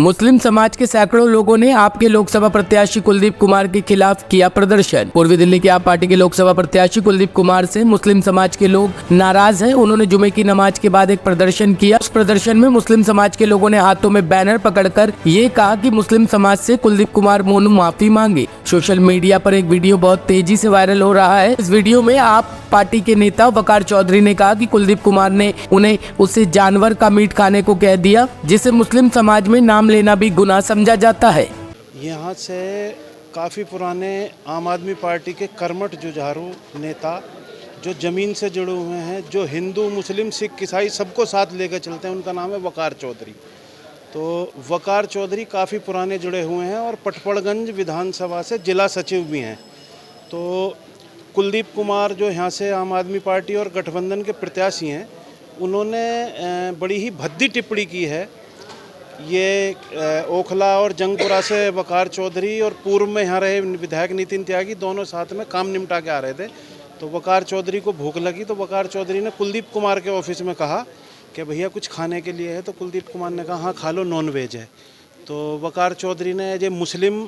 मुस्लिम समाज के सैकड़ों लोगों ने आपके लोकसभा प्रत्याशी कुलदीप कुमार के खिलाफ किया प्रदर्शन। पूर्वी दिल्ली की आप पार्टी के लोकसभा प्रत्याशी कुलदीप कुमार से मुस्लिम समाज के लोग नाराज हैं। उन्होंने जुमे की नमाज के बाद एक प्रदर्शन किया। उस प्रदर्शन में मुस्लिम समाज के लोगों ने हाथों में बैनर पकड़कर ये कहा कि मुस्लिम समाज से कुलदीप कुमार मोनू माफी मांगे। सोशल मीडिया पर एक वीडियो बहुत तेजी से वायरल हो रहा है। इस वीडियो में आप पार्टी के नेता वकार चौधरी ने कहा कि कुलदीप कुमार ने उन्हें उससे जानवर का मीट खाने को कह दिया, जिसे मुस्लिम समाज में नाम लेना भी गुनाह समझा जाता है। यहाँ से काफ़ी पुराने आम आदमी पार्टी के कर्मठ जुझारू नेता जो ज़मीन से जुड़े हुए हैं, जो हिंदू मुस्लिम सिख ईसाई सबको साथ लेकर चलते हैं, उनका नाम है वकार चौधरी। तो वकार चौधरी काफ़ी पुराने जुड़े हुए हैं और पटपड़गंज विधानसभा से जिला सचिव भी हैं। तो कुलदीप कुमार जो यहाँ से आम आदमी पार्टी और गठबंधन के प्रत्याशी हैं, उन्होंने बड़ी ही भद्दी टिप्पणी की है। ये ओखला और जंगपुरा से वकार चौधरी और पूर्व में यहाँ रहे विधायक नितिन त्यागी दोनों साथ में काम निपटा के आ रहे थे। तो वकार चौधरी को भूख लगी तो वकार चौधरी ने कुलदीप कुमार के ऑफिस में कहा कि भैया कुछ खाने के लिए है। तो कुलदीप कुमार ने कहा हाँ खा लो, नॉन वेज है। तो वकार चौधरी ने ये मुस्लिम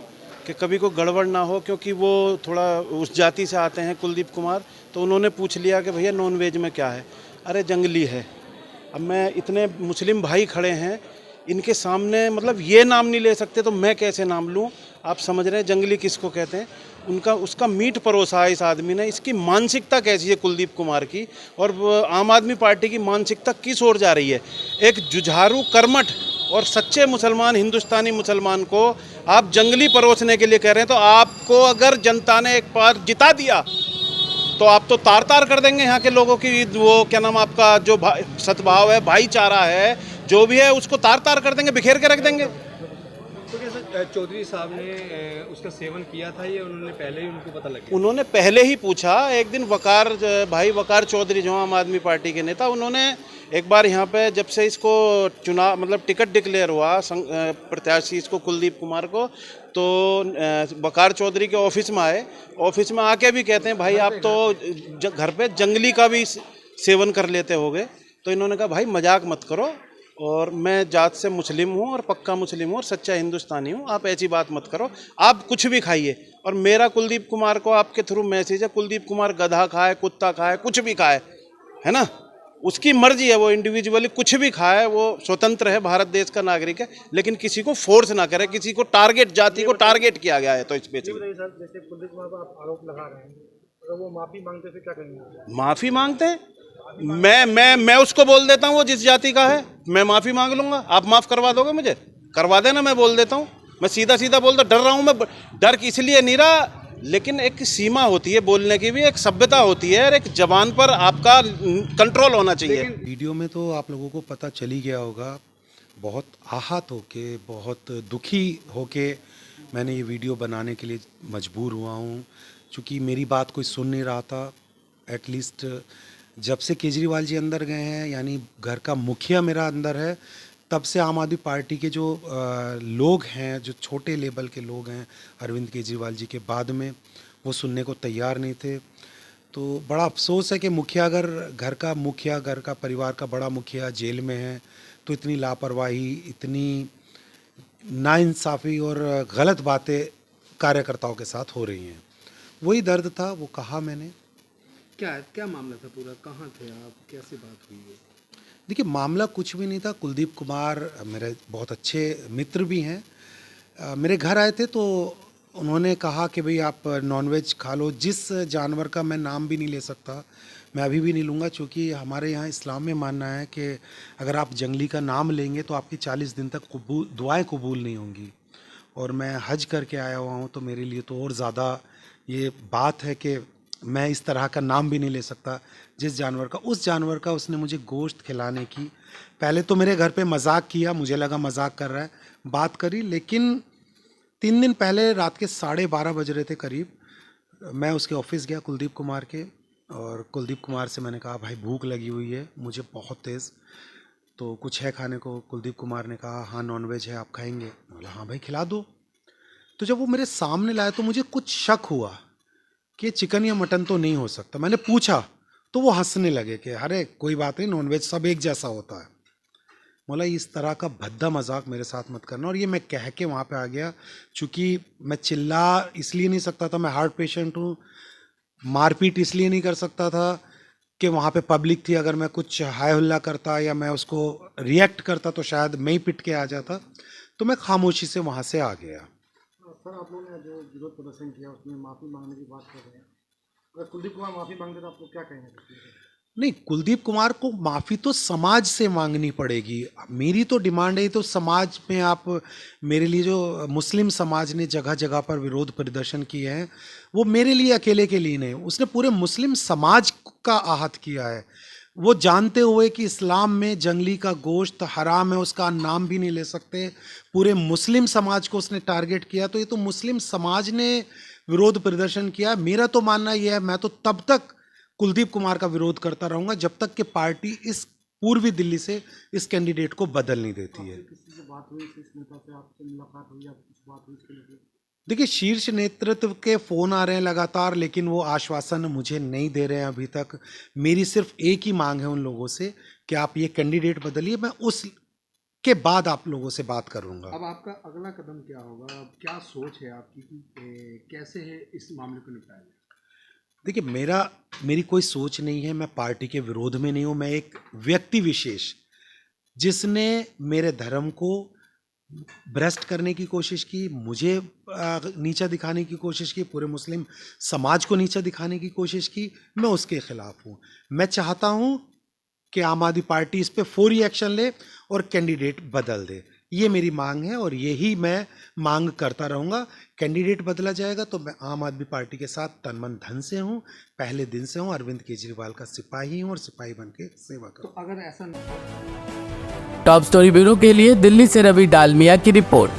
कि कभी कोई गड़बड़ ना हो, क्योंकि वो थोड़ा उस जाति से आते हैं कुलदीप कुमार, तो उन्होंने पूछ लिया कि भैया नॉन वेज में क्या है। अरे जंगली है। अब मैं इतने मुस्लिम भाई खड़े हैं, इनके सामने मतलब ये नाम नहीं ले सकते तो मैं कैसे नाम लूँ। आप समझ रहे हैं जंगली किसको कहते हैं। उसका मीट परोसा है इस आदमी ने। इसकी मानसिकता कैसी है कुलदीप कुमार की, और आम आदमी पार्टी की मानसिकता किस ओर जा रही है। एक जुझारू कर्मठ और सच्चे मुसलमान हिंदुस्तानी मुसलमान को आप जंगली परोसने के लिए कह रहे हैं। तो आपको अगर जनता ने एक बार जिता दिया तो आप तो तार तार कर देंगे यहाँ के लोगों की। वो क्या नाम आपका जो सद्भाव है, भाईचारा है, जो भी है उसको तार तार कर देंगे, बिखेर के रख देंगे। तो कैसे चौधरी साहब ने उसका सेवन किया था, ये उन्होंने पहले ही उनको पता लगा? उन्होंने पहले ही पूछा। एक दिन वकार चौधरी जो आम आदमी पार्टी के नेता, उन्होंने एक बार यहाँ पे जब से इसको चुनाव मतलब टिकट डिक्लेयर हुआ प्रत्याशी इसको कुलदीप कुमार को, तो वकार चौधरी के ऑफिस में आए। ऑफिस में आके भी कहते हैं भाई आप तो घर पे जंगली का भी सेवन कर लेते होगे। तो इन्होंने कहा भाई मजाक मत करो, और मैं जात से मुस्लिम हूँ और पक्का मुस्लिम हूँ और सच्चा हिंदुस्तानी हूँ, आप ऐसी बात मत करो। आप कुछ भी खाइए, और मेरा कुलदीप कुमार को आपके थ्रू मैसेज है, कुलदीप कुमार गधा खाए, कुत्ता खाए, कुछ भी खाए, है ना, उसकी मर्जी है। वो इंडिविजुअली कुछ भी खाए, वो स्वतंत्र है, भारत देश का नागरिक है, लेकिन किसी को फोर्स ना करे। किसी को टारगेट, जाति को टारगेट किया गया है। तो इस जैसे कुलदीप कुमार पर आप आरोप लगा रहे हैं, अगर वो माफी मांगते फिर क्या करेंगे? माफी मांगते हैं, मैं उसको बोल देता हूँ वो जिस जाति का है, मैं माफी मांग लूंगा। आप माफ करवा दोगे मुझे? करवा देना, मैं बोल देता हूँ। मैं सीधा सीधा बोलता, डर रहा हूँ मैं, डर इसलिए नहीं रहा, लेकिन एक सीमा होती है बोलने की भी, एक सभ्यता होती है, और एक जबान पर आपका कंट्रोल होना चाहिए। वीडियो में तो आप लोगों को पता चल ही गया होगा। बहुत आहत होके, बहुत दुखी होके मैंने ये वीडियो बनाने के लिए मजबूर हुआ हूँ, क्योंकि मेरी बात कोई सुन नहीं रहा था। एटलीस्ट जब से केजरीवाल जी अंदर गए हैं, यानी घर का मुखिया मेरा अंदर है, तब से आम आदमी पार्टी के जो लोग हैं, जो छोटे लेवल के लोग हैं अरविंद केजरीवाल जी के बाद में, वो सुनने को तैयार नहीं थे। तो बड़ा अफसोस है कि मुखिया अगर घर का परिवार का बड़ा मुखिया जेल में है, तो इतनी लापरवाही, इतनी नाइंसाफ़ी और गलत बातें कार्यकर्ताओं के साथ हो रही हैं। वही दर्द था, वो कहा मैंने। क्या मामला था पूरा? कहाँ थे आप? कैसी बात हुई है? देखिए, मामला कुछ भी नहीं था। कुलदीप कुमार मेरे बहुत अच्छे मित्र भी हैं। मेरे घर आए थे तो उन्होंने कहा कि भाई आप नॉनवेज खा लो। जिस जानवर का मैं नाम भी नहीं ले सकता, मैं अभी भी नहीं लूँगा, क्योंकि हमारे यहाँ इस्लाम में मानना है कि अगर आप जंगली का नाम लेंगे तो आपकी 40 दिन तक दुआएं कबूल नहीं होंगी। और मैं हज करके आया हुआ हूँ, तो मेरे लिए तो और ज़्यादा ये बात है कि मैं इस तरह का नाम भी नहीं ले सकता। जिस जानवर का, उस जानवर का उसने मुझे गोश्त खिलाने की, पहले तो मेरे घर पे मजाक किया, मुझे लगा मजाक कर रहा है, बात करी। लेकिन 3 दिन पहले रात के 12:30 बज रहे थे करीब, मैं उसके ऑफिस गया कुलदीप कुमार के, और कुलदीप कुमार से मैंने कहा भाई भूख लगी हुई है मुझे बहुत तेज़, तो कुछ है खाने को? कुलदीप कुमार ने कहा हाँ नॉनवेज है, आप खाएंगे? मैं बोला हाँ भाई खिला दो। तो जब वो मेरे सामने लाए तो मुझे कुछ शक हुआ कि चिकन या मटन तो नहीं हो सकता। मैंने पूछा तो वो हंसने लगे कि अरे कोई बात नहीं, नॉनवेज सब एक जैसा होता है। बोला इस तरह का भद्दा मजाक मेरे साथ मत करना। और ये मैं कह के वहाँ पे आ गया, चूँकि मैं चिल्ला इसलिए नहीं सकता था, मैं हार्ट पेशेंट हूँ, मारपीट इसलिए नहीं कर सकता था कि वहाँ पे पब्लिक थी, अगर मैं कुछ हाय हुल्ला करता या मैं उसको रिएक्ट करता तो शायद मैं ही पिट के आ जाता। तो मैं खामोशी से वहाँ से आ गया। सर, आप लोगों ने जो विरोध प्रदर्शन किया उसमें माफ़ी मांगने की बात कर रहे हैं, अगर कुलदीप कुमार माफ़ी मांगते तो आपको क्या कहेंगे? नहीं, कुलदीप कुमार को माफ़ी तो समाज से मांगनी पड़ेगी। मेरी तो डिमांड है, तो समाज में आप मेरे लिए जो मुस्लिम समाज ने जगह जगह पर विरोध प्रदर्शन किए हैं, वो मेरे लिए अकेले के लिए नहीं, उसने पूरे मुस्लिम समाज का आहत किया है। वो जानते हुए कि इस्लाम में जंगली का गोश्त हराम है, उसका नाम भी नहीं ले सकते, पूरे मुस्लिम समाज को उसने टारगेट किया। तो ये तो मुस्लिम समाज ने विरोध प्रदर्शन किया। मेरा तो मानना यह है, मैं तो तब तक कुलदीप कुमार का विरोध करता रहूंगा जब तक कि पार्टी इस पूर्वी दिल्ली से इस कैंडिडेट को बदल नहीं देती है। किसी से बात हुई, किस नेता से आपसे मुलाकात हुई या कुछ बात हुई इसके लिए? देखिए, शीर्ष नेतृत्व के फ़ोन आ रहे हैं लगातार, लेकिन वो आश्वासन मुझे नहीं दे रहे हैं अभी तक। मेरी सिर्फ एक ही मांग है उन लोगों से कि आप ये कैंडिडेट बदलिए, मैं उस के बाद आप लोगों से बात करूंगा। अब आपका अगला कदम क्या होगा? अब क्या सोच है आपकी कि कैसे है इस मामले को निपटाया जाए? देखिए, मेरी कोई सोच नहीं है, मैं पार्टी के विरोध में नहीं हूँ। मैं एक व्यक्ति विशेष जिसने मेरे धर्म को भ्रष्ट करने की कोशिश की, मुझे नीचा दिखाने की कोशिश की, पूरे मुस्लिम समाज को नीचा दिखाने की कोशिश की, मैं उसके खिलाफ हूँ। मैं चाहता हूँ कि आम आदमी पार्टी इस पे फौरी एक्शन ले और कैंडिडेट बदल दे। ये मेरी मांग है और यही मैं मांग करता रहूँगा। कैंडिडेट बदला जाएगा तो मैं आम आदमी पार्टी के साथ तन मन धन से हूँ, पहले दिन से हूँ, अरविंद केजरीवाल का सिपाही हूँ और सिपाही बन के सेवा करूँ। तो अगर ऐसा टॉप स्टोरी ब्यूरो के लिए दिल्ली से रवि डालमिया की रिपोर्ट।